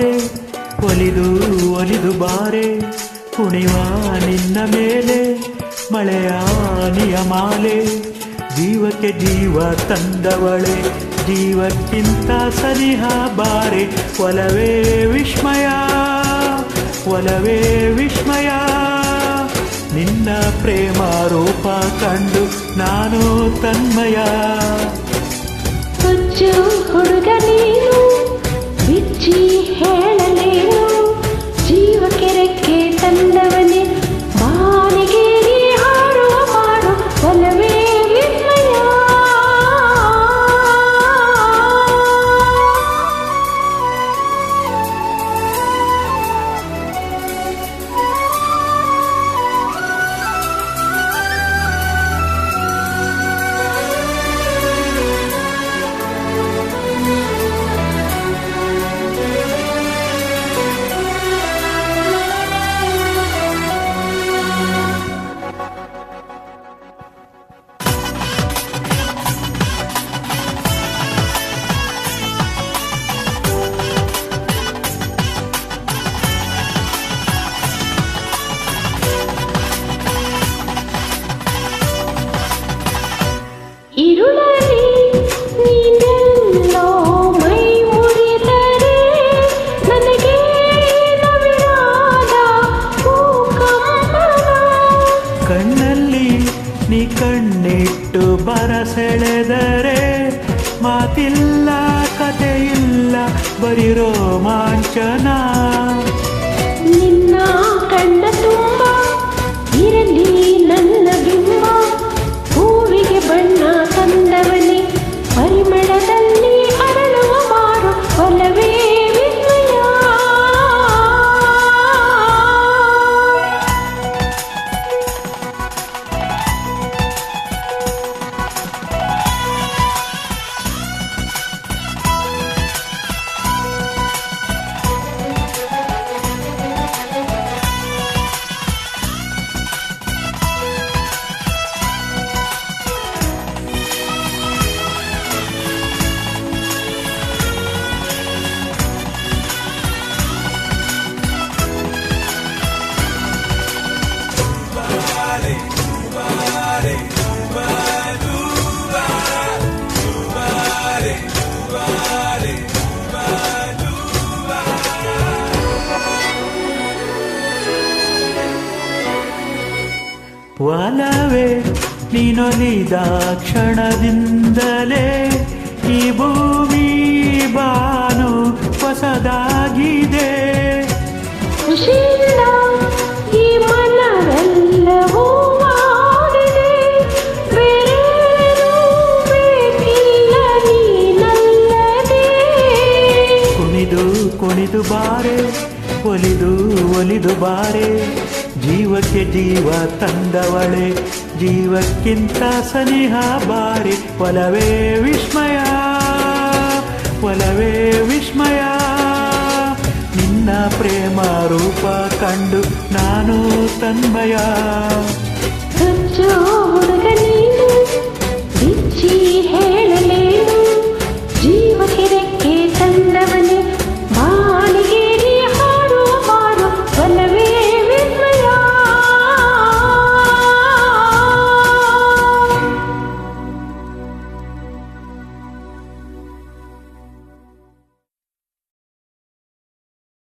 ಬಾರೆ ಒಲಿದು ಒಲಿದು ಬಾರೆ ಕುಣಿವ ನಿನ್ನ ಮೇಲೆ ಮಳೆಯ ನಿಯಮಾಲೆ ಜೀವಕ್ಕೆ ಜೀವ ತಂದವಳೆ ಜೀವಕ್ಕಿಂತ ಸನಿಹ ಬಾರೆ ಒಲವೇ ವಿಸ್ಮಯ ಒಲವೇ ವಿಸ್ಮಯ ನಿನ್ನ ಪ್ರೇಮ ರೂಪ ಕಂಡು ನಾನು ತನ್ಮಯ ಹುಚ್ಚು ಹುಡುಗ ನೀನು ಬಿಚ್ಚಿ ಹೇಳಲೇನು ಜೀವಕ್ಕೆ ರೆಕ್ಕೆ ತಂದವನೇ ಬಾನಿಗೆ ಹಾರುವ ಮಾಡು ಒಲವೇ ವಿಸ್ಮಯ ഇരുളറി നീനെಲ್ಲೋ ಮೈ ಮುರಿದರೆ ನನಗೆ ನವಿರಾದ ಭೂಕಂಪನ ಕಣ್ಣಲ್ಲಿ ನೀ ಕಣ್ಣಿಟ್ಟು ಬರಸೆಳೆದರೆ ಮಾತಿಲ್ಲ ಕಥೆಯಿಲ್ಲ ಬರೀ ರೋಮಾಂಚನ ನಿನ್ನ ಕಣ್ಣ ತುಂಬ ಇರಲಿ ನನ್ನ ಬಿಂಬ ಹೂವಿಗೆ ಬಣ್ಣ ತಂದವನೇ ಪರಿಮಳದಲ್ಲಿ ಅರಳುವ ಮಾರು ಒಲವೇ ವಿಸ್ಮಯ ಒಲವೇ ನೀನೊಲಿದ ಕ್ಷಣದಿಂದಲೇ ಈ ಭೂಮಿ ಬಾನು ಹೊಸದಾಗಿದೆ ಖುಷಿಯಿಂದ ಈ ಮನವೆಲ್ಲವೂ ಆಗಿದೆ ಬೇರೇನೂ ಬೇಕಿಲ್ಲ ನೀನಲ್ಲದೆ ಕುಣಿದು ಕುಣಿದು ಬಾರೆ ಒಲಿದು ಒಲಿದು ಬಾರೆ ಜೀವಕ್ಕೆ ಜೀವ ತಂದವಳೆ ಜೀವಕ್ಕಿಂತ ಸನಿಹ ಬಾರಿ ಒಲವೇ ವಿಸ್ಮಯ ಒಲವೇ ವಿಸ್ಮಯ ನಿನ್ನ ಪ್ರೇಮ ರೂಪ ಕಂಡು ನಾನು ತನ್ಮಯ ಹುಚ್ಚು